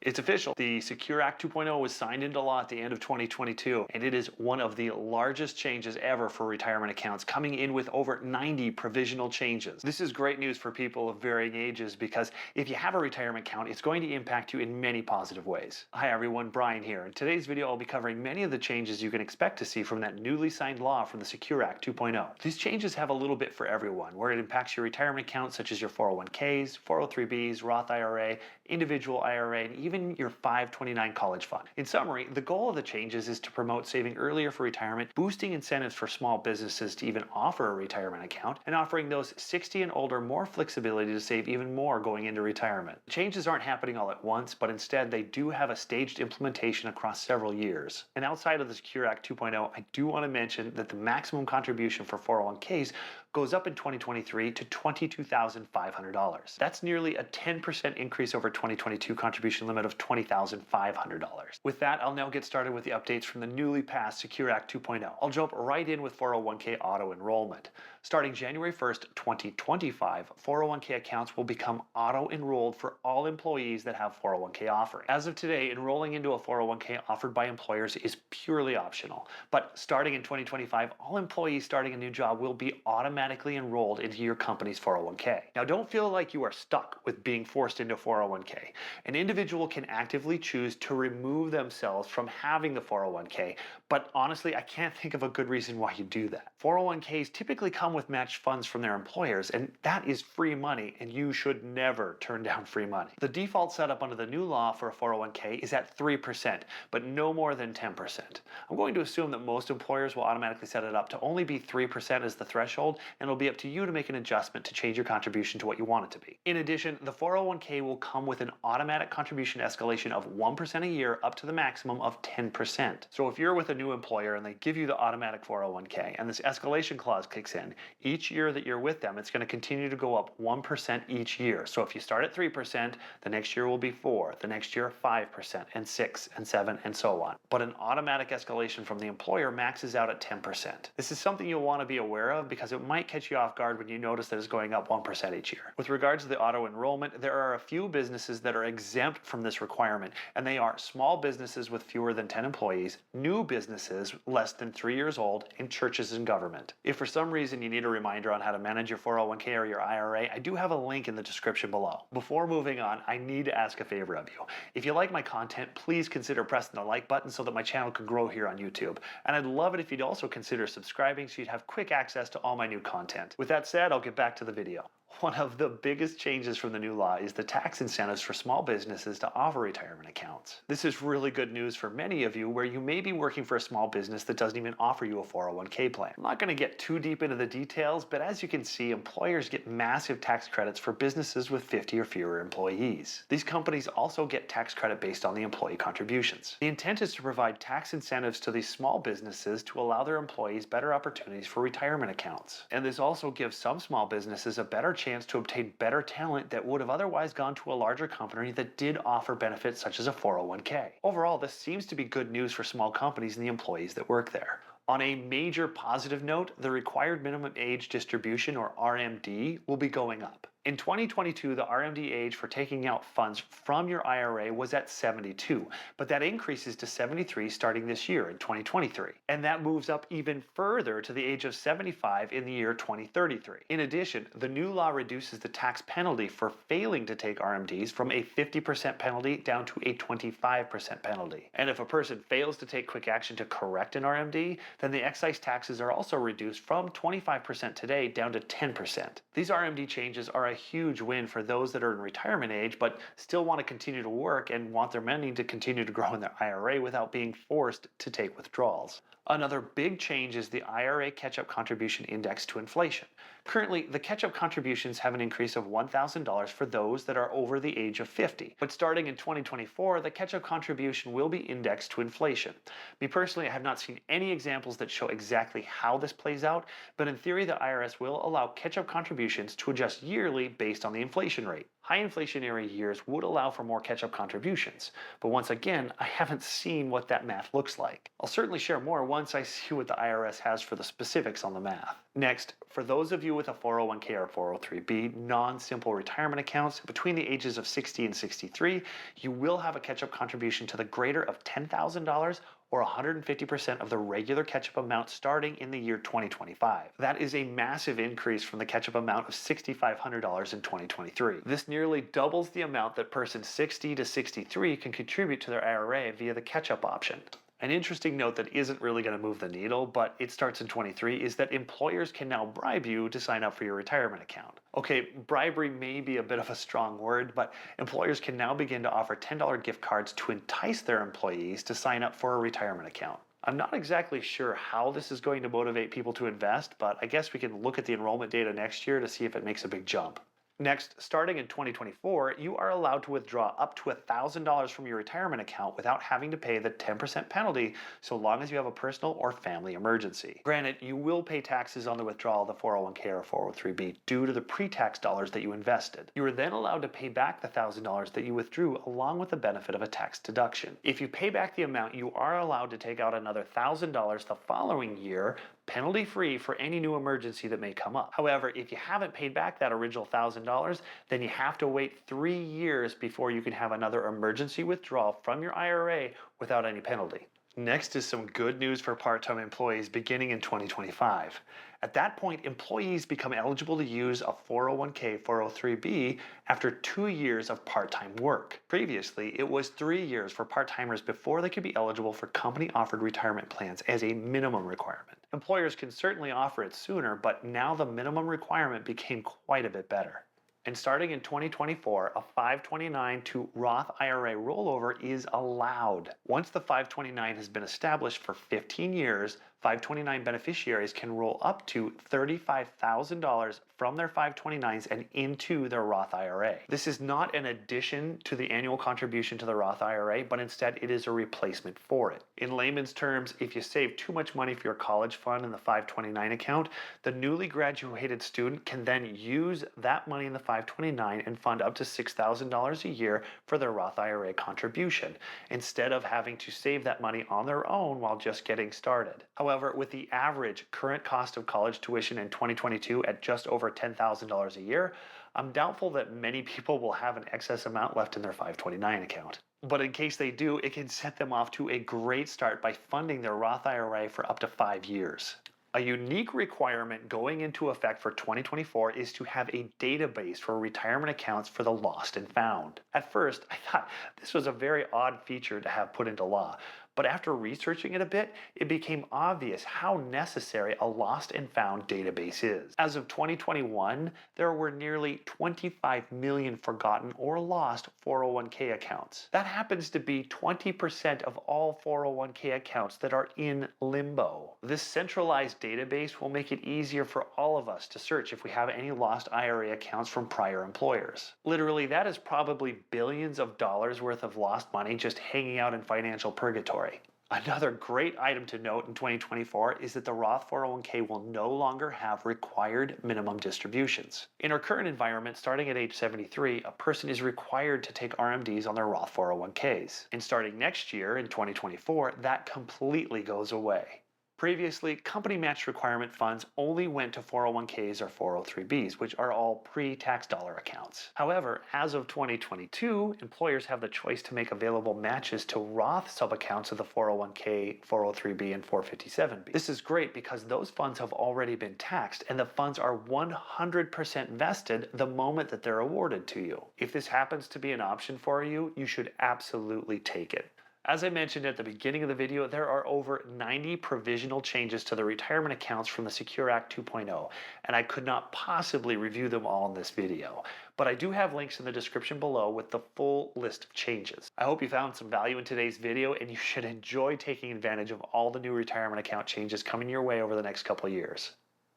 It's official. The Secure Act 2.0 was signed into law at the end of 2022, and it is one of the largest changes ever for retirement accounts, coming in with over 90 provisional changes. This is great news for people of varying ages because if you have a retirement account, it's going to impact you in many positive ways. Hi everyone, Brian here. In today's video, I'll be covering many of the changes you can expect to see from that newly signed law from the Secure Act 2.0. These changes have a little bit for everyone, where it impacts your retirement accounts such as your 401ks, 403bs, Roth IRA, individual IRA, and even your 529 college fund. In summary, the goal of the changes is to promote saving earlier for retirement, boosting incentives for small businesses to even offer a retirement account, and offering those 60 and older more flexibility to save even more going into retirement. The changes aren't happening all at once, but instead they do have a staged implementation across several years. And outside of the Secure Act 2.0, I do want to mention that the maximum contribution for 401ks goes up in 2023 to $22,500. That's nearly a 10% increase over 2022 contribution limit of $20,500. With that, I'll now get started with the updates from the newly passed Secure Act 2.0. I'll jump right in with 401k auto enrollment. Starting January 1st, 2025, 401k accounts will become auto-enrolled for all employees that have 401k offering. As of today, enrolling into a 401k offered by employers is purely optional. But starting in 2025, all employees starting a new job will be automatically enrolled into your company's 401k. Now, don't feel like you are stuck with being forced into 401k. An individual can actively choose to remove themselves from having the 401k, but honestly, I can't think of a good reason why you do that. 401ks typically come with matched funds from their employers, and that is free money, and you should never turn down free money. The default setup under the new law for a 401k is at 3%, but no more than 10%. I'm going to assume that most employers will automatically set it up to only be 3% as the threshold, and it'll be up to you to make an adjustment to change your contribution to what you want it to be. In addition, the 401k will come with an automatic contribution escalation of 1% a year up to the maximum of 10%. So if you're with a new employer and they give you the automatic 401k and this escalation clause kicks in, each year that you're with them, it's going to continue to go up 1% each year. So if you start at 3%, the next year will be 4%, the next year 5%, and 6%, and 7%, and so on. But an automatic escalation from the employer maxes out at 10%. This is something you'll want to be aware of because it might catch you off guard when you notice that it's going up 1% each year. With regards to the auto enrollment, there are a few businesses that are exempt from this requirement, and they are small businesses with fewer than 10 employees, new businesses less than 3 years old, and churches and government. If for some reason you need a reminder on how to manage your 401k or your IRA, I do have a link in the description below. Before moving on, I need to ask a favor of you. If you like my content, please consider pressing the like button so that my channel can grow here on YouTube. And I'd love it if you'd also consider subscribing so you'd have quick access to all my new content. With that said, I'll get back to the video. One of the biggest changes from the new law is the tax incentives for small businesses to offer retirement accounts. This is really good news for many of you where you may be working for a small business that doesn't even offer you a 401k plan. I'm not going to get too deep into the details, but as you can see, employers get massive tax credits for businesses with 50 or fewer employees. These companies also get tax credit based on the employee contributions. The intent is to provide tax incentives to these small businesses to allow their employees better opportunities for retirement accounts. And this also gives some small businesses a better chance to obtain better talent that would have otherwise gone to a larger company that did offer benefits such as a 401k. Overall, this seems to be good news for small companies and the employees that work there. On a major positive note, the required minimum age distribution, or RMD, will be going up. In 2022, the RMD age for taking out funds from your IRA was at 72, but that increases to 73 starting this year in 2023. And that moves up even further to the age of 75 in the year 2033. In addition, the new law reduces the tax penalty for failing to take RMDs from a 50% penalty down to a 25% penalty. And if a person fails to take quick action to correct an RMD, then the excise taxes are also reduced from 25% today down to 10%. These RMD changes are a huge win for those that are in retirement age but still want to continue to work and want their money to continue to grow in their IRA without being forced to take withdrawals. Another big change is the IRA catch-up contribution index to inflation. Currently, the catch-up contributions have an increase of $1,000 for those that are over the age of 50. But starting in 2024, the catch-up contribution will be indexed to inflation. Me personally, I have not seen any examples that show exactly how this plays out, but in theory, the IRS will allow catch-up contributions to adjust yearly based on the inflation rate. High inflationary years would allow for more catch-up contributions, but once again, I haven't seen what that math looks like. I'll certainly share more once I see what the IRS has for the specifics on the math. Next, for those of you with a 401k or 403b non-simple retirement accounts between the ages of 60 and 63, you will have a catch-up contribution to the greater of $10,000 or 150% of the regular catch-up amount starting in the year 2025. That is a massive increase from the catch-up amount of $6,500 in 2023. This nearly doubles the amount that persons 60 to 63 can contribute to their IRA via the catch-up option. An interesting note that isn't really going to move the needle, but it starts in 23, is that employers can now bribe you to sign up for your retirement account. Okay, bribery may be a bit of a strong word, but employers can now begin to offer $10 gift cards to entice their employees to sign up for a retirement account. I'm not exactly sure how this is going to motivate people to invest, but I guess we can look at the enrollment data next year to see if it makes a big jump. Next, starting in 2024, you are allowed to withdraw up to $1,000 from your retirement account without having to pay the 10% penalty so long as you have a personal or family emergency. Granted, you will pay taxes on the withdrawal of the 401k or 403b due to the pre-tax dollars that you invested. You are then allowed to pay back the $1,000 that you withdrew along with the benefit of a tax deduction. If you pay back the amount, you are allowed to take out another $1,000 the following year, penalty-free for any new emergency that may come up. However, if you haven't paid back that original $1,000, then you have to wait 3 years before you can have another emergency withdrawal from your IRA without any penalty. Next is some good news for part-time employees beginning in 2025. At that point, employees become eligible to use a 401k, 403b after 2 years of part-time work. Previously, it was 3 years for part-timers before they could be eligible for company-offered retirement plans as a minimum requirement. Employers can certainly offer it sooner, but now the minimum requirement became quite a bit better. And starting in 2024, a 529 to Roth IRA rollover is allowed. Once the 529 has been established for 15 years, 529 beneficiaries can roll up to $35,000 from their 529s and into their Roth IRA. This is not an addition to the annual contribution to the Roth IRA, but instead it is a replacement for it. In layman's terms, if you save too much money for your college fund in the 529 account, the newly graduated student can then use that money in the 529 and fund up to $6,000 a year for their Roth IRA contribution, instead of having to save that money on their own while just getting started. However, with the average current cost of college tuition in 2022 at just over $10,000 a year, I'm doubtful that many people will have an excess amount left in their 529 account. But in case they do, it can set them off to a great start by funding their Roth IRA for up to 5 years. A unique requirement going into effect for 2024 is to have a database for retirement accounts for the lost and found. At first, I thought this was a very odd feature to have put into law, but after researching it a bit, it became obvious how necessary a lost and found database is. As of 2021, there were nearly 25 million forgotten or lost 401k accounts. That happens to be 20% of all 401k accounts that are in limbo. This centralized database will make it easier for all of us to search if we have any lost IRA accounts from prior employers. Literally, that is probably billions of dollars worth of lost money just hanging out in financial purgatory. Another great item to note in 2024 is that the Roth 401k will no longer have required minimum distributions. In our current environment, starting at age 73, a person is required to take RMDs on their Roth 401ks. And starting next year, in 2024, that completely goes away. Previously, company match requirement funds only went to 401ks or 403bs, which are all pre-tax dollar accounts. However, as of 2022, employers have the choice to make available matches to Roth sub-accounts of the 401k, 403b, and 457b. This is great because those funds have already been taxed and the funds are 100% vested the moment that they're awarded to you. If this happens to be an option for you, you should absolutely take it. As I mentioned at the beginning of the video, there are over 90 provisional changes to the retirement accounts from the Secure Act 2.0, and I could not possibly review them all in this video. But I do have links in the description below with the full list of changes. I hope you found some value in today's video, and you should enjoy taking advantage of all the new retirement account changes coming your way over the next couple of years.